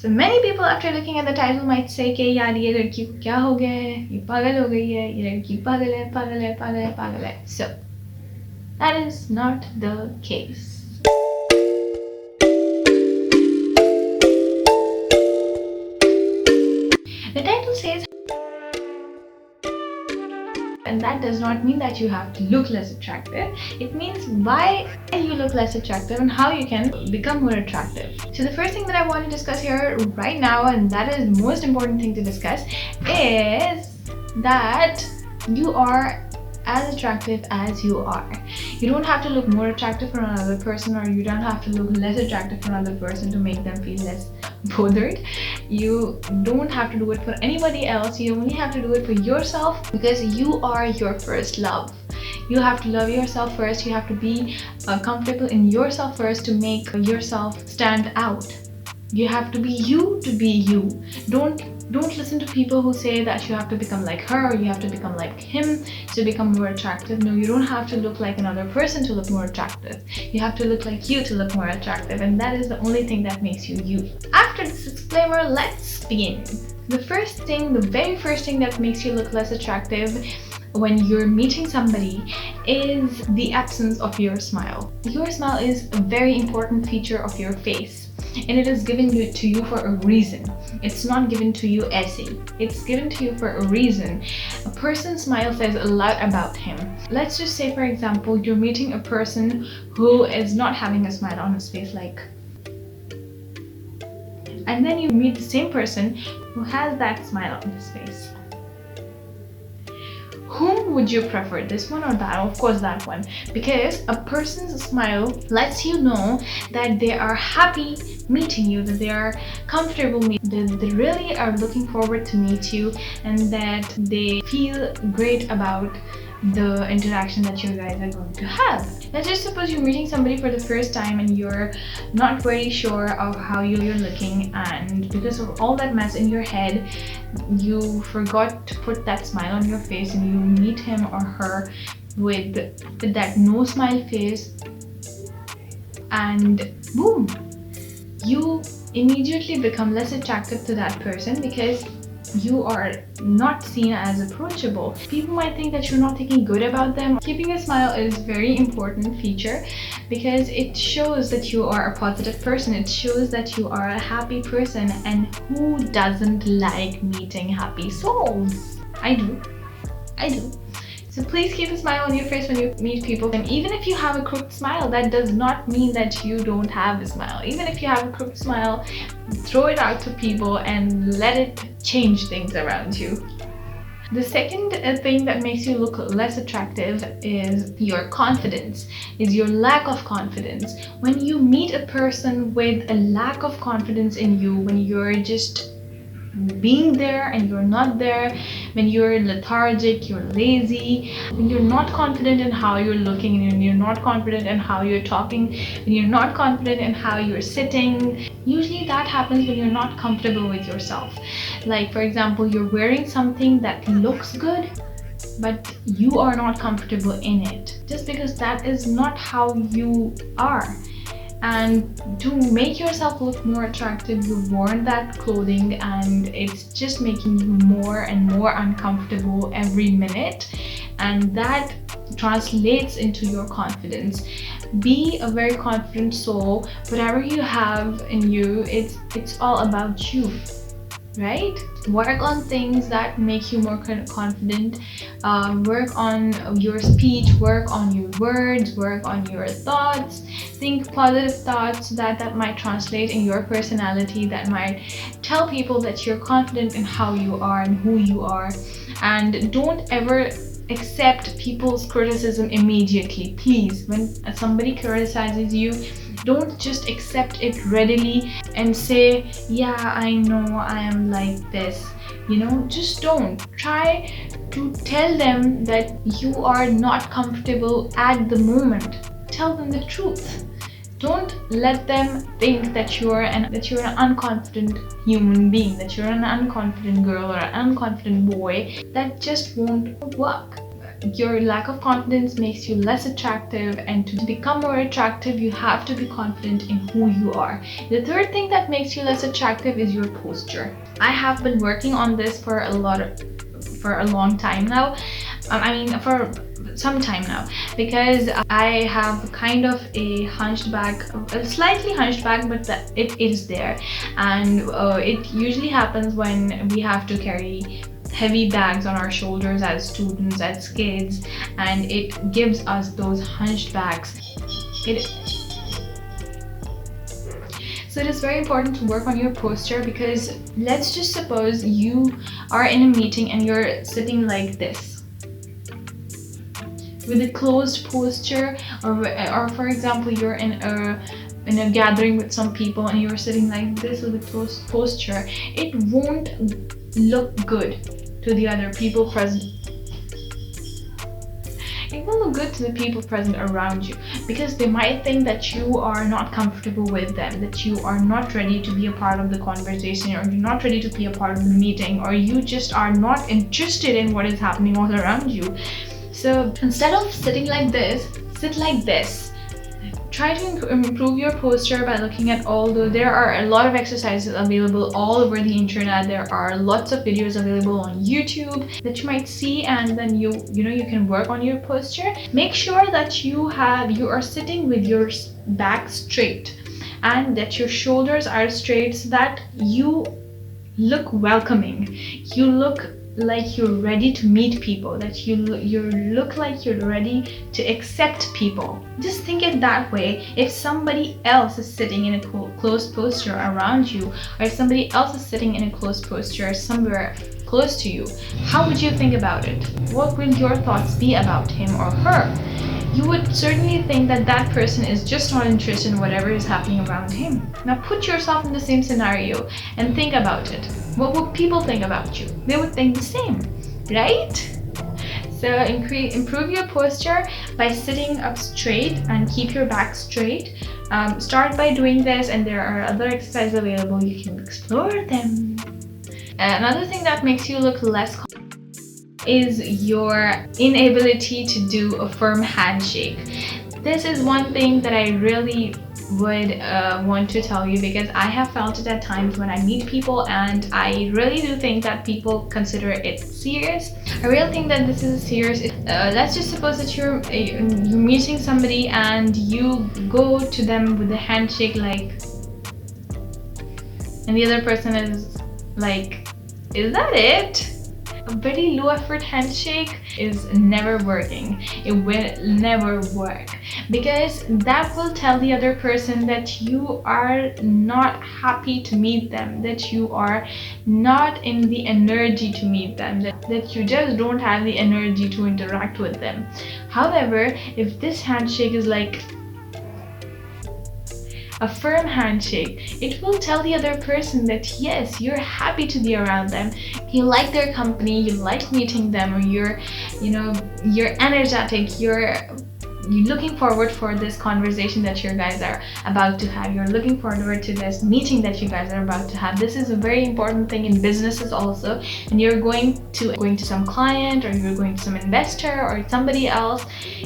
So many people after looking at the title might say कि यार ये लड़की को क्या हो गया है, ये पागल हो गई है, ये लड़की पागल है, पागल है, पागल है, पागल है. So that is not the case. The title says, and that does not mean that you have to look less attractive. It means why you look less attractive and how you can become more attractive. So the first thing that I want to discuss here right now, and that is the most important thing to discuss, is that you are as attractive as you are. You don't have to look more attractive for another person, or you don't have to look less attractive for another person to make them feel less bothered. You don't have to do it for anybody else. You only have to do it for yourself, because you are your first love. You have to love yourself first. You have to be comfortable in yourself first to make yourself stand out. You have to be you to be you. Don't listen to people who say that you have to become like her or you have to become like him to become more attractive. No, you don't have to look like another person to look more attractive. You have to look like you to look more attractive, and that is the only thing that makes you you. After this disclaimer, let's begin. The very first thing that makes you look less attractive when you're meeting somebody is the absence of your smile. Your smile is a very important feature of your face, and it is given to you for a reason. It's not given to you essay. It's given to you for a reason. A person's smile says a lot about him. Let's just say, for example, you're meeting a person who is not having a smile on his face, like, and then you meet the same person who has that smile on his face. Whom would you prefer, this one or that? Of course that one, because a person's smile lets you know that they are happy meeting you, that they are comfortable meeting, that they really are looking forward to meet you, and that they feel great about the interaction that you guys are going to have. Let's just suppose you're meeting somebody for the first time and you're not very sure of how you're looking, and because of all that mess in your head, you forgot to put that smile on your face, and you meet him or her with that no smile face, and boom, you immediately become less attractive to that person because you are not seen as approachable. People might think that you're not thinking good about them. Keeping a smile is a very important feature because it shows that you are a positive person. It shows that you are a happy person, and who doesn't like meeting happy souls? I do. So please keep a smile on your face when you meet people. And even if you have a crooked smile, that does not mean that you don't have a smile. Even if you have a crooked smile, throw it out to people and let it change things around you. The second thing that makes you look less attractive is your confidence, is your lack of confidence. When you meet a person with a lack of confidence in you, when you're just being there and you're not there, when you're lethargic, you're lazy, when you're not confident in how you're looking, and you're not confident in how you're talking, when you're not confident in how you're sitting, usually that happens when you're not comfortable with yourself. Like, for example, you're wearing something that looks good, but you are not comfortable in it, just because that is not how you are. And to make yourself look more attractive, you've worn that clothing and it's just making you more and more uncomfortable every minute, and that translates into your confidence. Be a very confident soul. Whatever you have in you, it's all about you, right? Work on things that make you more confident. Work on your speech, work on your words, work on your thoughts. Think positive thoughts that might translate in your personality, that might tell people that you're confident in how you are and who you are. And don't ever accept people's criticism immediately. Please, when somebody criticizes you, don't just accept it readily and say, yeah, I know I am like this. Just don't. Try to tell them that you are not comfortable at the moment. Tell them the truth. Don't let them think that you're an unconfident human being, that you're an unconfident girl or an unconfident boy. That just won't work. your lack of confidence makes you less attractive, and to become more attractive you have to be confident in who you are. The third thing that makes you less attractive is your posture. I have been working on this for a long time now. For some time now, because I have kind of a hunched back, a slightly hunched back, but it is there, and it usually happens when we have to carry heavy bags on our shoulders as students, as kids, and it gives us those hunched backs. So it is very important to work on your posture, because let's just suppose you are in a meeting and you're sitting like this with a closed posture, or for example you're in a gathering with some people and you're sitting like this with a closed posture. It won't look good to the other people present. It will look good to the people present around you, because they might think that you are not comfortable with them, that you are not ready to be a part of the conversation, or you're not ready to be a part of the meeting, or you just are not interested in what is happening all around you. So instead of sitting like this, sit like this. Try to improve your posture by looking at there are a lot of exercises available all over the internet. There are lots of videos available on YouTube that you might see, and then you can work on your posture. Make sure that you are sitting with your back straight and that your shoulders are straight, so that you look welcoming. You look like you're ready to meet people, that you look like you're ready to accept people. Just think it that way. If somebody else is sitting in a closed posture around you, or if somebody else is sitting in a closed posture somewhere close to you, how would you think about it? What will your thoughts be about him or her? You would certainly think that that person is just not interested in whatever is happening around him. Now put yourself in the same scenario and think about it. What would people think about you? They would think the same, right? So improve your posture by sitting up straight and keep your back straight. Start by doing this, and there are other exercises available. You can explore them. Another thing that makes you look less is your inability to do a firm handshake. This is one thing that I really would want to tell you, because I have felt it at times when I meet people, and I really do think that people consider it serious. I really think that this is serious. Let's just suppose that you're meeting somebody and you go to them with a handshake like, and the other person is like, is that it? A very low effort handshake is never working. It will never work, because that will tell the other person that you are not happy to meet them, that you are not in the energy to meet them, that you just don't have the energy to interact with them. However, if this handshake is like a firm handshake, it will tell the other person that yes, you're happy to be around them, you like their company, you like meeting them, or you're energetic, you're looking forward for this conversation that you guys are about to have. You're looking forward to this meeting that you guys are about to have. This is a very important thing in businesses also. And you're going to some client, or you're going to some investor or somebody else,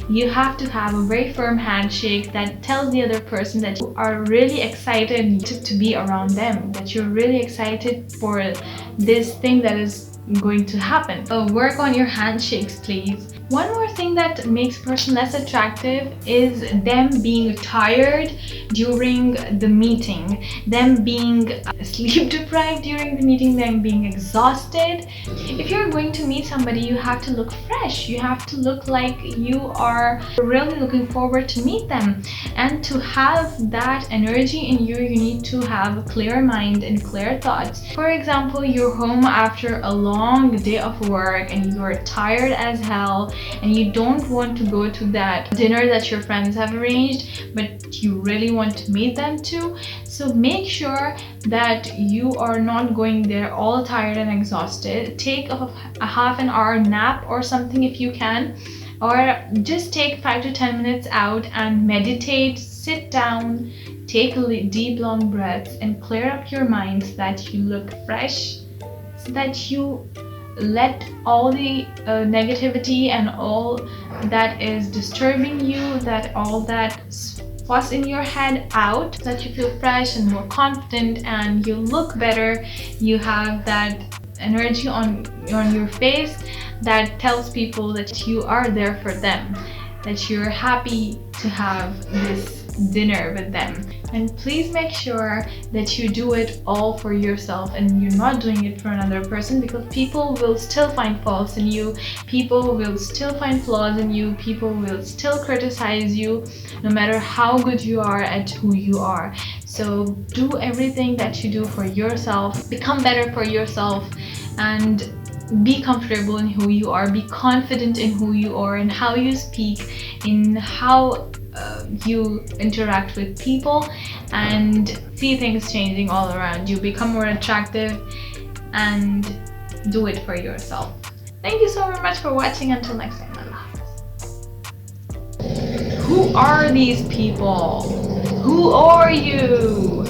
you have to have a very firm handshake that tells the other person that you are really excited to be around them, that you're really excited for this thing that is going to happen. So work on your handshakes, please. One more thing that makes a person less attractive is them being tired during the meeting, them being sleep deprived during the meeting, them being exhausted. If you're going to meet somebody, you have to look fresh. You have to look like you are really looking forward to meet them. And to have that energy in you, you need to have a clear mind and clear thoughts. For example, you're home after a long day of work and you're tired as hell, and you don't want to go to that dinner that your friends have arranged, but you really want to meet them too. So make sure that you are not going there all tired and exhausted. Take a half an hour nap or something if you can, or just take 5 to 10 minutes out and meditate, sit down, take deep long breaths and clear up your mind so that you look fresh, so that you let all the negativity and all that is disturbing you, that all that fuss in your head out, so that you feel fresh and more confident and you look better. You have that energy on your face that tells people that you are there for them, that you're happy to have this dinner with them. And please make sure that you do it all for yourself and you're not doing it for another person, because people will still find faults in you, people will still find flaws in you, people will still criticize you no matter how good you are at who you are. So do everything that you do for yourself, become better for yourself, and be comfortable in who you are, be confident in who you are and how you speak, in how you interact with people, and see things changing all around you. Become more attractive and do it for yourself. Thank you so very much for watching. Until next time, Allah Hafiz. Who are these people? Who are you?